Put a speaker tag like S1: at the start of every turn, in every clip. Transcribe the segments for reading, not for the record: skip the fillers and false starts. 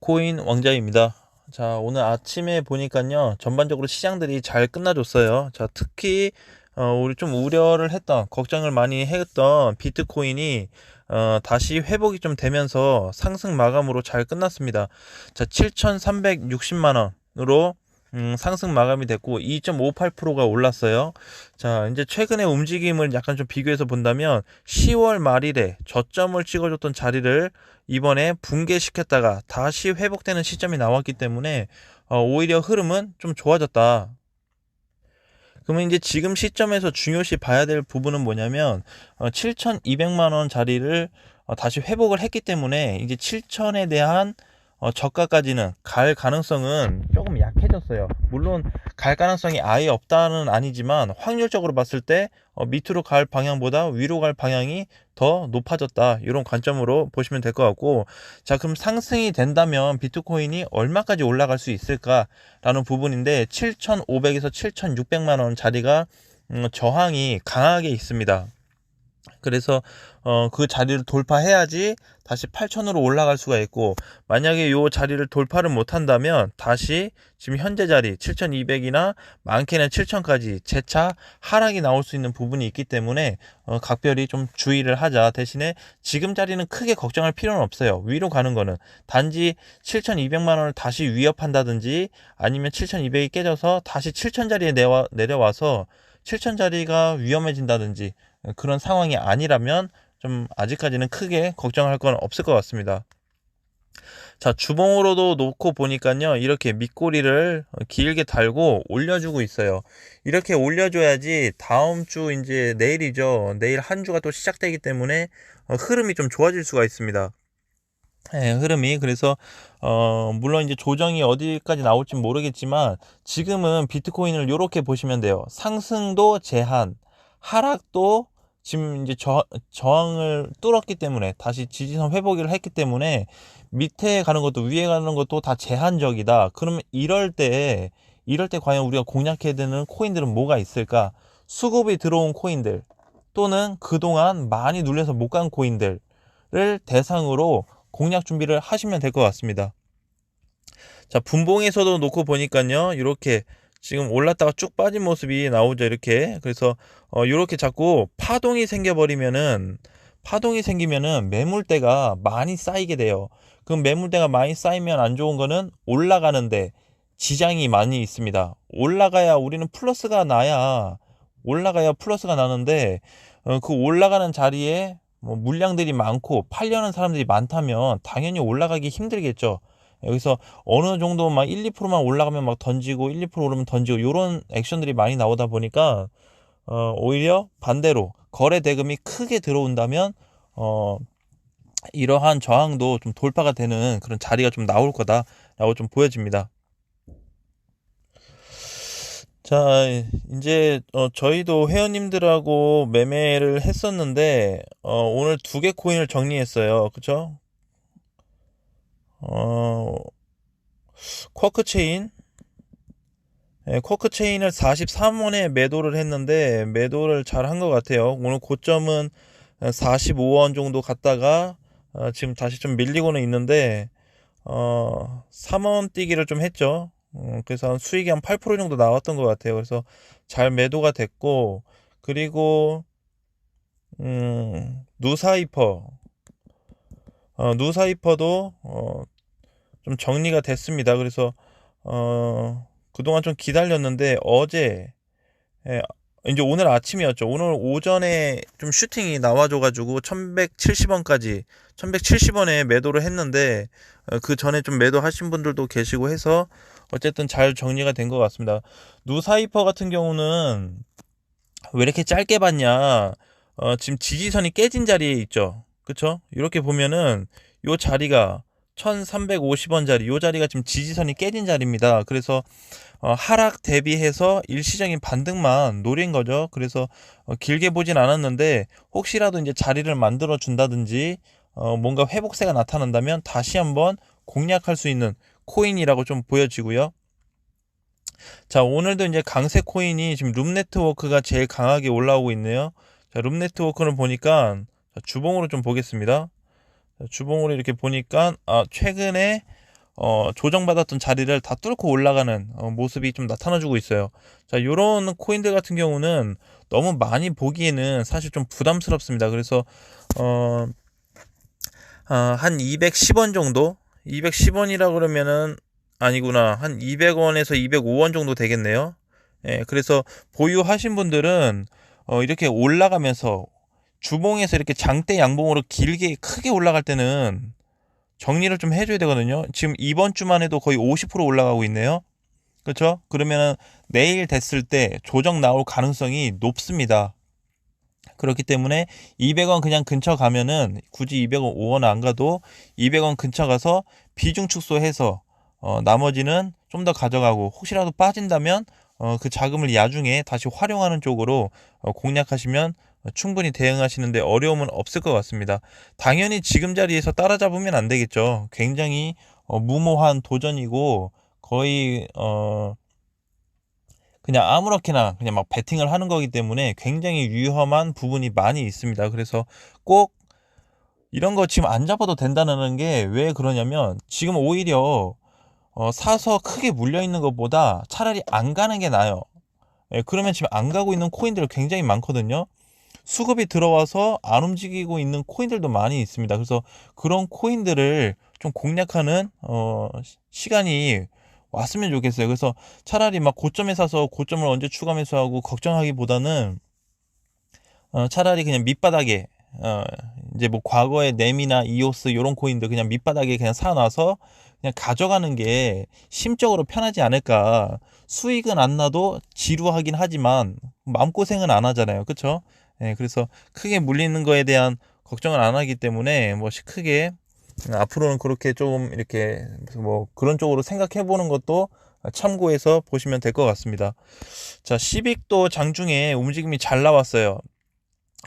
S1: 비트코인 왕자입니다. 자, 오늘 아침에 보니까요, 전반적으로 시장들이 잘 끝나줬어요. 자, 특히 우리 좀 우려를 했던, 걱정을 많이 했던 비트코인이 다시 회복이 좀 되면서 상승 마감으로 잘 끝났습니다. 자, 7,360만 원으로 상승 마감이 됐고 2.58%가 올랐어요. 자, 이제 최근의 움직임을 약간 좀 비교해서 본다면 10월 말일에 저점을 찍어줬던 자리를 이번에 붕괴시켰다가 다시 회복되는 시점이 나왔기 때문에 오히려 흐름은 좀 좋아졌다. 그러면 이제 지금 시점에서 중요시 봐야 될 부분은 뭐냐면 7,200만 원 자리를 다시 회복을 했기 때문에 이제 7,000에 대한 저가까지는 갈 가능성은 조금 약해졌어요. 물론 갈 가능성이 아예 없다는 아니지만 확률적으로 봤을 때 밑으로 갈 방향보다 위로 갈 방향이 더 높아졌다, 이런 관점으로 보시면 될 것 같고, 자, 그럼 상승이 된다면 비트코인이 얼마까지 올라갈 수 있을까라는 부분인데 7,500에서 7,600만 원 자리가 저항이 강하게 있습니다. 그래서 그 자리를 돌파해야지 다시 8,000으로 올라갈 수가 있고, 만약에 이 자리를 돌파를 못한다면 다시 지금 현재 자리 7,200이나 많게는 7,000까지 재차 하락이 나올 수 있는 부분이 있기 때문에 각별히 좀 주의를 하자. 대신에 지금 자리는 크게 걱정할 필요는 없어요. 위로 가는 거는 단지 7,200만 원을 다시 위협한다든지, 아니면 7,200이 깨져서 다시 7,000 자리에 내려와서 7,000 자리가 위험해진다든지, 그런 상황이 아니라면 좀 아직까지는 크게 걱정할 건 없을 것 같습니다. 자, 주봉으로도 놓고 보니까요, 이렇게 밑꼬리를 길게 달고 올려주고 있어요. 이렇게 올려줘야지 다음 주, 이제 내일이죠, 내일 한 주가 또 시작되기 때문에 흐름이 좀 좋아질 수가 있습니다. 네, 흐름이. 그래서 물론 이제 조정이 어디까지 나올지 모르겠지만 지금은 비트코인을 이렇게 보시면 돼요. 상승도 제한, 하락도 지금 이제 저항을 뚫었기 때문에 다시 지지선 회복을 했기 때문에 밑에 가는 것도 위에 가는 것도 다 제한적이다. 그러면 이럴 때 과연 우리가 공략해야 되는 코인들은 뭐가 있을까? 수급이 들어온 코인들, 또는 그동안 많이 눌려서 못 간 코인들을 대상으로 공략 준비를 하시면 될 것 같습니다. 자, 분봉에서도 놓고 보니까요, 이렇게 지금 올랐다가 쭉 빠진 모습이 나오죠, 이렇게. 그래서 이렇게 자꾸 파동이 생기면은 매물대가 많이 쌓이게 돼요. 그럼 매물대가 많이 쌓이면 안 좋은 거는 올라가는데 지장이 많이 있습니다. 올라가야 플러스가 나는데, 그 올라가는 자리에 뭐 물량들이 많고 팔려는 사람들이 많다면 당연히 올라가기 힘들겠죠. 여기서 어느 정도 막 1, 2%만 올라가면 막 던지고, 1, 2% 오르면 던지고, 이런 액션들이 많이 나오다 보니까 오히려 반대로 거래 대금이 크게 들어온다면 이러한 저항도 좀 돌파가 되는 그런 자리가 좀 나올 거다라고 좀 보여집니다. 자, 이제 저희도 회원님들하고 매매를 했었는데 오늘 두 개 코인을 정리했어요. 그쵸? 어, 쿼크 체인, 쿼크 체인을 43원에 매도를 했는데 매도를 잘 한 것 같아요. 오늘 고점은 45원 정도 갔다가 지금 다시 좀 밀리고는 있는데 3원 뛰기를 좀 했죠. 그래서 수익이 한 8% 정도 나왔던 것 같아요. 그래서 잘 매도가 됐고, 그리고 누사이퍼도 좀 정리가 됐습니다. 그래서 그동안 좀 기다렸는데 어제, 예, 이제 오늘 아침이었죠. 오늘 오전에 좀 슈팅이 나와줘가지고 1170원에 매도를 했는데 그 전에 좀 매도하신 분들도 계시고 해서 어쨌든 잘 정리가 된 것 같습니다. 누사이퍼 같은 경우는 왜 이렇게 짧게 봤냐? 지금 지지선이 깨진 자리에 있죠. 그쵸? 이렇게 보면은 요 자리가 1350원 자리, 요 자리가 지금 지지선이 깨진 자리입니다. 그래서 하락 대비해서 일시적인 반등만 노린 거죠. 그래서 길게 보진 않았는데 혹시라도 이제 자리를 만들어 준다든지 뭔가 회복세가 나타난다면 다시 한번 공략할 수 있는 코인이라고 좀 보여지고요. 자, 오늘도 이제 강세 코인이 지금 룸네트워크가 제일 강하게 올라오고 있네요. 자, 룸네트워크를 보니까 주봉으로 좀 보겠습니다. 자, 주봉으로 이렇게 보니까 최근에 조정받았던 자리를 다 뚫고 올라가는 모습이 좀 나타나주고 있어요. 자, 요런 코인들 같은 경우는 너무 많이 보기에는 사실 좀 부담스럽습니다. 그래서 한 210원 정도? 210원이라 그러면은 아니구나. 한 200원에서 205원 정도 되겠네요. 예, 그래서 보유하신 분들은 이렇게 올라가면서 주봉에서 이렇게 장대 양봉으로 길게 크게 올라갈 때는 정리를 좀 해줘야 되거든요. 지금 이번 주만 해도 거의 50% 올라가고 있네요. 그렇죠? 그러면은 내일 됐을 때 조정 나올 가능성이 높습니다. 그렇기 때문에 200원 그냥 근처 가면은 굳이 205원 안 가도 200원 근처 가서 비중 축소해서 나머지는 좀 더 가져가고 혹시라도 빠진다면 그 자금을 야중에 다시 활용하는 쪽으로 공략하시면 충분히 대응하시는데 어려움은 없을 것 같습니다. 당연히 지금 자리에서 따라잡으면 안 되겠죠. 굉장히 무모한 도전이고 거의 그냥 아무렇게나 그냥 막 베팅을 하는 거기 때문에 굉장히 위험한 부분이 많이 있습니다. 그래서 꼭 이런 거 지금 안 잡아도 된다는 게 왜 그러냐면 지금 오히려 사서 크게 물려 있는 것보다 차라리 안 가는 게 나아요. 예, 그러면 지금 안 가고 있는 코인들 굉장히 많거든요. 수급이 들어와서 안 움직이고 있는 코인들도 많이 있습니다. 그래서 그런 코인들을 좀 공략하는 시간이 왔으면 좋겠어요. 그래서 차라리 막 고점에 사서 고점을 언제 추가 매수하고 걱정하기보다는 차라리 그냥 밑바닥에 이제 뭐 과거의 넴이나 이오스 이런 코인들 그냥 밑바닥에 그냥 사놔서 그냥 가져가는 게 심적으로 편하지 않을까. 수익은 안 나도 지루하긴 하지만 마음고생은 안 하잖아요. 그쵸? 예, 그래서 크게 물리는 거에 대한 걱정을 안 하기 때문에 뭐 크게 앞으로는 그렇게 좀 이렇게 뭐 그런 쪽으로 생각해 보는 것도 참고해서 보시면 될 것 같습니다. 자, 시빅도 장중에 움직임이 잘 나왔어요.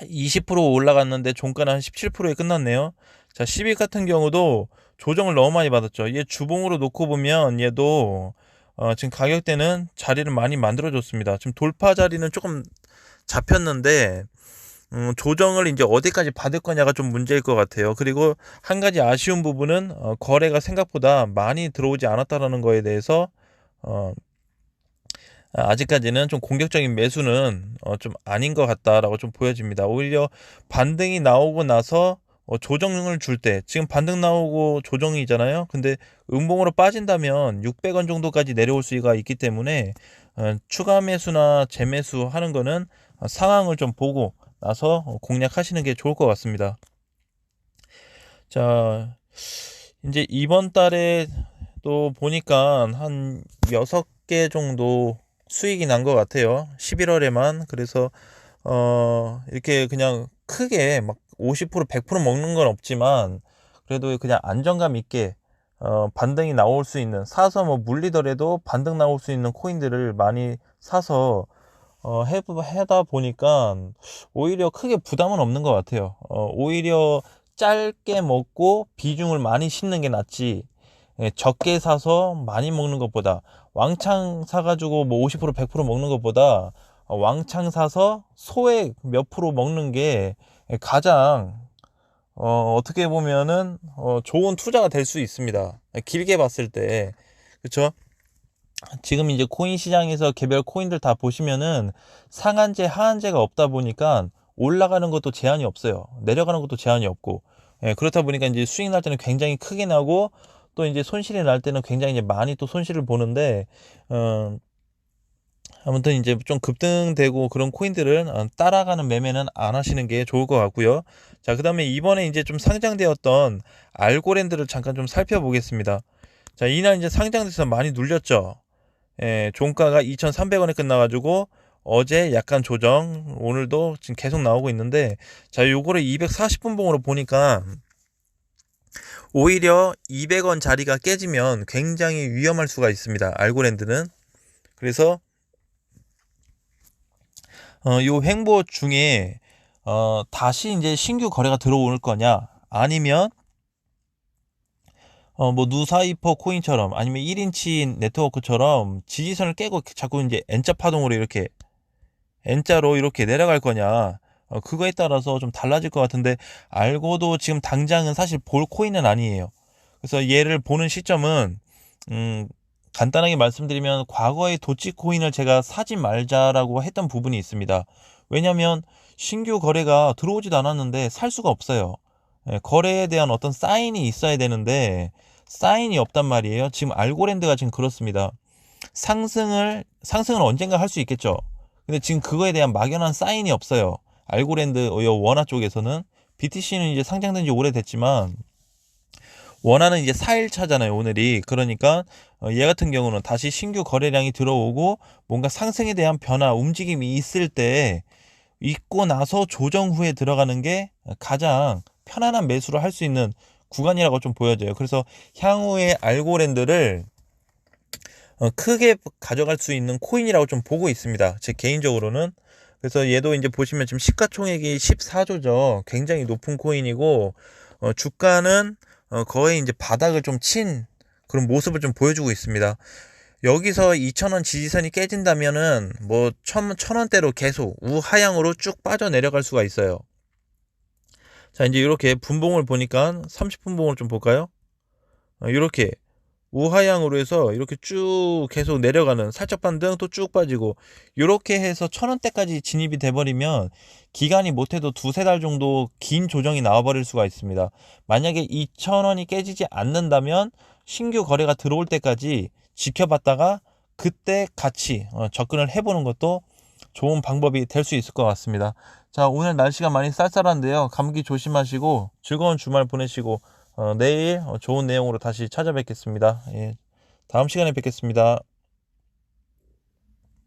S1: 20% 올라갔는데 종가는 한 17%에 끝났네요. 자, 시빅 같은 경우도 조정을 너무 많이 받았죠. 얘 주봉으로 놓고 보면 얘도 지금 가격대는 자리를 많이 만들어줬습니다. 지금 돌파 자리는 조금 잡혔는데 조정을 이제 어디까지 받을 거냐가 좀 문제일 것 같아요. 그리고 한 가지 아쉬운 부분은 거래가 생각보다 많이 들어오지 않았다라는 거에 대해서 아직까지는 좀 공격적인 매수는 좀 아닌 것 같다라고 좀 보여집니다. 오히려 반등이 나오고 나서 조정을 줄 때 지금 반등 나오고 조정이잖아요. 근데 음봉으로 빠진다면 600원 정도까지 내려올 수가 있기 때문에 추가 매수나 재매수 하는 거는 상황을 좀 보고 나서 공략하시는 게 좋을 것 같습니다. 자, 이제 이번 달에 또 보니까 한 6개 정도 수익이 난 것 같아요. 11월에만. 그래서 이렇게 그냥 크게 막 50% 100% 먹는 건 없지만 그래도 그냥 안정감 있게 반등이 나올 수 있는, 사서 뭐 물리더라도 반등 나올 수 있는 코인들을 많이 사서 하다 보니까 오히려 크게 부담은 없는 것 같아요. 오히려 짧게 먹고 비중을 많이 싣는 게 낫지, 적게 사서 많이 먹는 것보다, 왕창 사가지고 뭐 50% 100% 먹는 것보다 왕창 사서 소액 몇 프로 먹는 게 가장 어떻게 보면은 좋은 투자가 될 수 있습니다. 길게 봤을 때. 그쵸? 지금 이제 코인 시장에서 개별 코인들 다 보시면은 상한제, 하한제가 없다 보니까 올라가는 것도 제한이 없어요. 내려가는 것도 제한이 없고. 예, 그렇다 보니까 이제 수익 날 때는 굉장히 크게 나고 또 이제 손실이 날 때는 굉장히 이제 많이 또 손실을 보는데, 아무튼 이제 좀 급등되고 그런 코인들은 따라가는 매매는 안 하시는 게 좋을 것 같고요. 자, 그 다음에 이번에 이제 좀 상장되었던 알고랜드를 잠깐 좀 살펴보겠습니다. 자, 이날 이제 상장돼서 많이 눌렸죠. 예, 종가가 2,300원에 끝나가지고 어제 약간 조정, 오늘도 지금 계속 나오고 있는데, 자, 요거를 240분 봉으로 보니까 오히려 200원 자리가 깨지면 굉장히 위험할 수가 있습니다. 알고랜드는. 그래서 요 횡보 중에 다시 이제 신규 거래가 들어올 거냐, 아니면 뭐 누사이퍼 코인처럼 아니면 1인치 네트워크처럼 지지선을 깨고 자꾸 이제 N자 파동으로 이렇게 N자로 이렇게 내려갈 거냐, 그거에 따라서 좀 달라질 것 같은데, 알고도 지금 당장은 사실 볼 코인은 아니에요. 그래서 얘를 보는 시점은 음, 간단하게 말씀드리면 과거에 도치코인을 제가 사지 말자라고 했던 부분이 있습니다. 왜냐하면 신규 거래가 들어오지도 않았는데 살 수가 없어요. 예, 거래에 대한 어떤 사인이 있어야 되는데 사인이 없단 말이에요. 지금 알고랜드가 지금 그렇습니다. 상승을 언젠가 할 수 있겠죠. 근데 지금 그거에 대한 막연한 사인이 없어요. 알고랜드 원화 쪽에서는 BTC는 이제 상장된 지 오래됐지만 원화는 이제 4일차잖아요, 오늘이. 그러니까 얘 같은 경우는 다시 신규 거래량이 들어오고 뭔가 상승에 대한 변화, 움직임이 있을 때 있고 나서 조정 후에 들어가는 게 가장 편안한 매수를 할 수 있는 구간이라고 좀 보여져요. 그래서 향후에 알고랜드를 크게 가져갈 수 있는 코인이라고 좀 보고 있습니다. 제 개인적으로는. 그래서 얘도 이제 보시면 지금 시가총액이 14조죠. 굉장히 높은 코인이고, 주가는 거의 이제 바닥을 좀 친 그런 모습을 좀 보여주고 있습니다. 여기서 2,000원 지지선이 깨진다면은 뭐 1,000원대로 계속 우하향으로 쭉 빠져 내려갈 수가 있어요. 자, 이제 이렇게 분봉을 보니까 30분봉을 좀 볼까요? 이렇게 우하향으로 해서 이렇게 쭉 계속 내려가는 살짝 반등 또 쭉 빠지고 이렇게 해서 1,000원대까지 진입이 돼버리면 기간이 못해도 두세 달 정도 긴 조정이 나와버릴 수가 있습니다. 만약에 2,000원이 깨지지 않는다면 신규 거래가 들어올 때까지 지켜봤다가 그때 같이 접근을 해보는 것도 좋은 방법이 될 수 있을 것 같습니다. 자, 오늘 날씨가 많이 쌀쌀한데요. 감기 조심하시고 즐거운 주말 보내시고 내일 좋은 내용으로 다시 찾아뵙겠습니다. 예, 다음 시간에 뵙겠습니다.